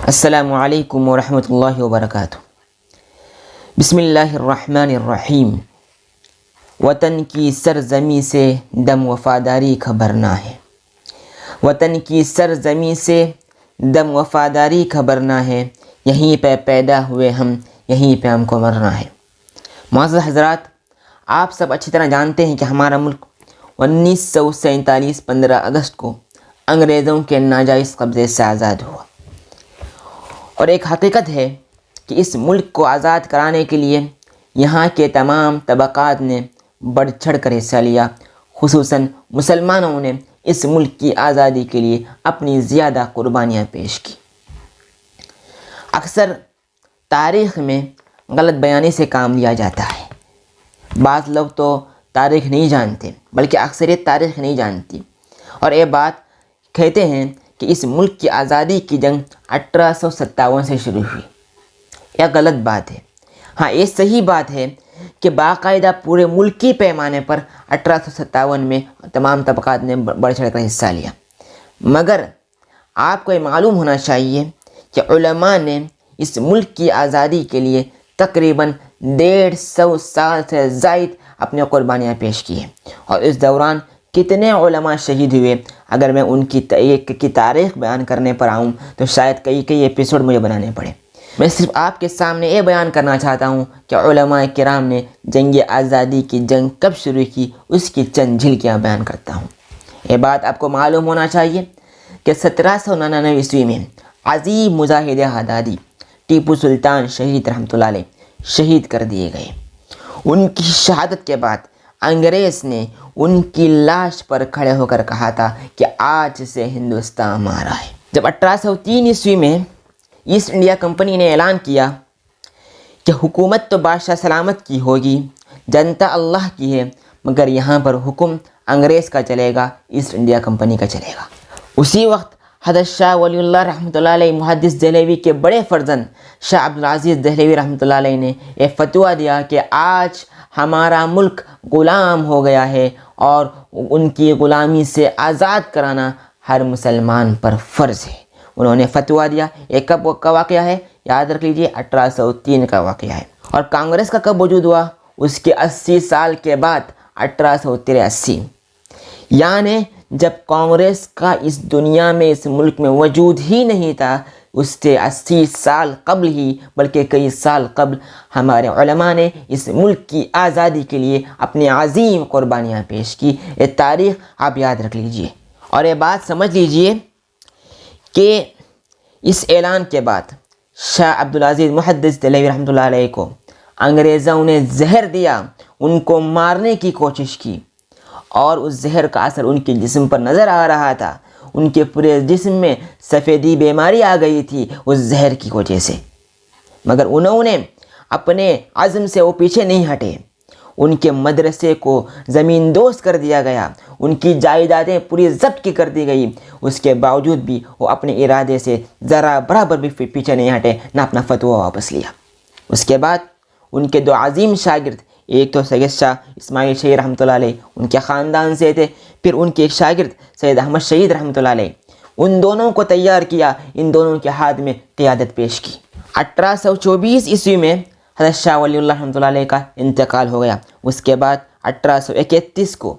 السلام علیکم ورحمۃ اللہ وبرکاتہ۔ بسم اللہ الرحمن الرحیم۔ وطن کی سرزمین سے دم وفاداری خبرنا ہے، وطن کی سرزمین سے دم وفاداری خبرنا ہے، یہیں پہ پیدا ہوئے ہم، یہیں پہ ہم کو مرنا ہے۔ معزز حضرات، آپ سب اچھی طرح جانتے ہیں کہ ہمارا ملک 1947 15 اگست کو انگریزوں کے ناجائز قبضے سے آزاد ہوا، اور ایک حقیقت ہے کہ اس ملک کو آزاد کرانے کے لیے یہاں کے تمام طبقات نے بڑھ چڑھ کر حصہ لیا، خصوصاً مسلمانوں نے اس ملک کی آزادی کے لیے اپنی زیادہ قربانیاں پیش کی۔ اکثر تاریخ میں غلط بیانی سے کام لیا جاتا ہے، بعض لوگ تو تاریخ نہیں جانتے بلکہ اکثریت تاریخ نہیں جانتی، اور یہ بات کہتے ہیں کہ اس ملک کی آزادی کی جنگ 1857 سے شروع ہوئی۔ یہ غلط بات ہے۔ ہاں، یہ صحیح بات ہے کہ باقاعدہ پورے ملکی پیمانے پر 1857 میں تمام طبقات نے بڑھ چڑھ کر حصہ لیا، مگر آپ کو یہ معلوم ہونا چاہیے کہ علماء نے اس ملک کی آزادی کے لیے تقریباً 150 سال سے زائد اپنی قربانیاں پیش کی ہیں، اور اس دوران کتنے علماء شہید ہوئے، اگر میں ان کی تاریخ بیان کرنے پر آؤں تو شاید کئی ایپیسوڈ مجھے بنانے پڑے۔ میں صرف آپ کے سامنے یہ بیان کرنا چاہتا ہوں کہ علماء کرام نے جنگ آزادی کی جنگ کب شروع کی، اس کی چند جھلکیاں بیان کرتا ہوں۔ یہ بات آپ کو معلوم ہونا چاہیے کہ 1799 عیسوی میں عظیم مجاہد حدادی ٹیپو سلطان شہید رحمۃ اللہ علیہ شہید کر دیے گئے۔ ان کی شہادت کے بعد انگریز نے ان کی لاش پر کھڑے ہو کر کہا تھا کہ آج سے ہندوستان ہمارا ہے۔ جب 1803 عیسوی میں ایسٹ انڈیا کمپنی نے اعلان کیا کہ حکومت تو بادشاہ سلامت کی ہوگی، جنتا اللہ کی ہے، مگر یہاں پر حکم انگریز کا چلے گا، ایسٹ انڈیا کمپنی کا چلے گا، اسی وقت حضرت شاہ ولی اللہ رحمۃ اللہ علیہ محدث دہلوی کے بڑے فرزند شاہ عبدالعزیز دہلوی رحمۃ اللہ علیہ نے یہ فتویٰ دیا کہ آج ہمارا ملک غلام ہو گیا ہے، اور ان کی غلامی سے آزاد کرانا ہر مسلمان پر فرض ہے۔ انہوں نے فتویٰ دیا۔ یہ کب کا واقعہ ہے؟ یاد رکھ لیجئے، 1803 کا واقعہ ہے۔ اور کانگریس کا کب وجود ہوا؟ اس کے 80 سال کے بعد 1883، یعنی جب کانگریس کا اس دنیا میں اس ملک میں وجود ہی نہیں تھا، اس سے 80 سال قبل ہی، بلکہ کئی سال قبل، ہمارے علماء نے اس ملک کی آزادی کے لیے اپنی عظیم قربانیاں پیش کی۔ یہ تاریخ آپ یاد رکھ لیجئے، اور یہ بات سمجھ لیجئے کہ اس اعلان کے بعد شاہ عبدالعزیز محدث دہلوی رحمۃ اللہ علیہ کو انگریزوں نے زہر دیا، ان کو مارنے کی کوشش کی، اور اس زہر کا اثر ان کے جسم پر نظر آ رہا تھا۔ ان کے پورے جسم میں سفیدی بیماری آ گئی تھی اس زہر کی وجہ سے، مگر انہوں نے اپنے عزم سے وہ پیچھے نہیں ہٹے۔ ان کے مدرسے کو زمین دوز کر دیا گیا، ان کی جائیدادیں پوری ضبط کی کر دی گئی، اس کے باوجود بھی وہ اپنے ارادے سے ذرا برابر بھی پیچھے نہیں ہٹے، نہ اپنا فتویٰ واپس لیا۔ اس کے بعد ان کے دو عظیم شاگرد، ایک تو سید شاہ اسماعیل شہید رحمۃ اللہ علیہ، ان کے خاندان سے تھے، پھر ان کے ایک شاگرد سید احمد شہید رحمۃ اللہ علیہ، ان دونوں کو تیار کیا، ان دونوں کے ہاتھ میں قیادت پیش کی۔ 1824 عیسوی میں حضرت شاہ ولی اللہ رحمۃ اللہ علیہ کا انتقال ہو گیا۔ اس کے بعد 1831 کو،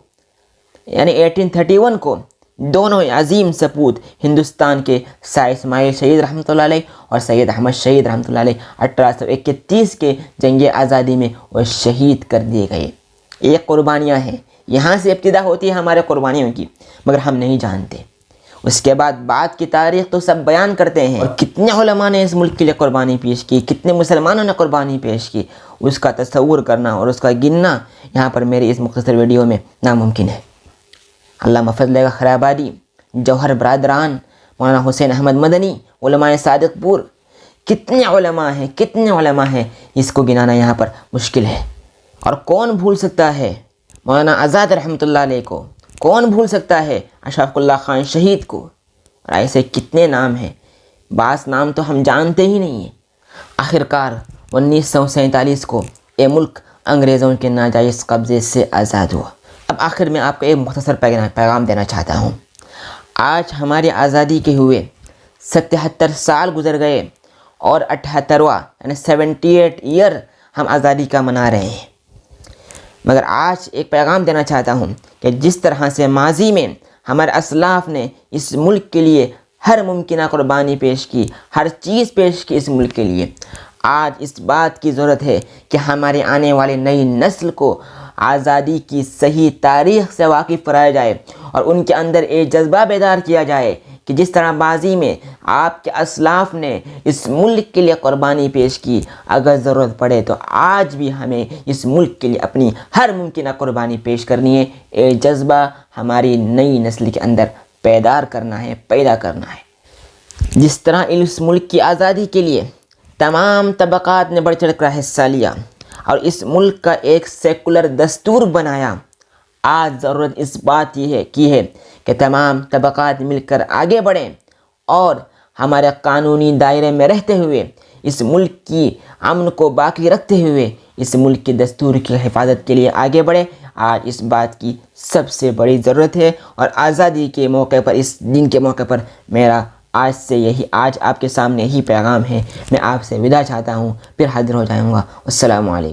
یعنی 1831 کو، دونوں عظیم سپوت ہندوستان کے شاہ اسماعیل شہید رحمۃ اللہ علیہ اور سید احمد شہید رحمۃ اللہ علیہ 1831 کے جنگ آزادی میں وہ شہید کر دیے گئے۔ یہ قربانیاں ہیں، یہاں سے ابتدا ہوتی ہے ہمارے قربانیوں کی، مگر ہم نہیں جانتے۔ اس کے بعد کی تاریخ تو سب بیان کرتے ہیں، اور کتنے علماء نے اس ملک کے لیے قربانی پیش کی، کتنے مسلمانوں نے قربانی پیش کی، اس کا تصور کرنا اور اس کا گننا یہاں پر میری اس مختصر ویڈیو میں ناممکن ہے۔ علامہ فضل خرابادی، جوہر برادران، مولانا حسین احمد مدنی، علماء صادق پور، کتنے علماء ہیں، اس کو گنانا یہاں پر مشکل ہے۔ اور کون بھول سکتا ہے مولانا آزاد رحمۃ اللہ علیہ کو؟ کون بھول سکتا ہے اشفاق اللہ خان شہید کو؟ اور ایسے کتنے نام ہیں، بعض نام تو ہم جانتے ہی نہیں ہیں۔ آخرکار 1947 کو یہ ملک انگریزوں کے ناجائز قبضے سے آزاد ہوا۔ اب آخر میں آپ کو ایک مختصر پیغام دینا چاہتا ہوں۔ آج ہماری آزادی کے ہوئے 77 سال گزر گئے اور 78واں یعنی 78 ایئر ہم آزادی کا منا رہے ہیں۔ مگر آج ایک پیغام دینا چاہتا ہوں کہ جس طرح سے ماضی میں ہمارے اسلاف نے اس ملک کے لیے ہر ممکنہ قربانی پیش کی، ہر چیز پیش کی اس ملک کے لیے، آج اس بات کی ضرورت ہے کہ ہمارے آنے والی نئی نسل کو آزادی کی صحیح تاریخ سے واقف کرایا جائے اور ان کے اندر ایک جذبہ بیدار کیا جائے کہ جس طرح ماضی میں آپ کے اسلاف نے اس ملک کے لیے قربانی پیش کی، اگر ضرورت پڑے تو آج بھی ہمیں اس ملک کے لیے اپنی ہر ممکنہ قربانی پیش کرنی ہے۔ ایک جذبہ ہماری نئی نسل کے اندر پیدا کرنا ہے۔ جس طرح اس ملک کی آزادی کے لیے تمام طبقات نے بڑھ چڑھ کر حصہ لیا اور اس ملک کا ایک سیکولر دستور بنایا، آج ضرورت اس بات کی ہے کہ تمام طبقات مل کر آگے بڑھیں اور ہمارے قانونی دائرے میں رہتے ہوئے اس ملک کی امن کو باقی رکھتے ہوئے اس ملک کے دستور کی حفاظت کے لیے آگے بڑھیں۔ آج اس بات کی سب سے بڑی ضرورت ہے اور آزادی کے موقع پر، اس دن کے موقع پر میرا آج آپ کے سامنے یہی پیغام ہے۔ میں آپ سے وداع چاہتا ہوں، پھر حاضر ہو جاؤں گا۔ السلام علیکم۔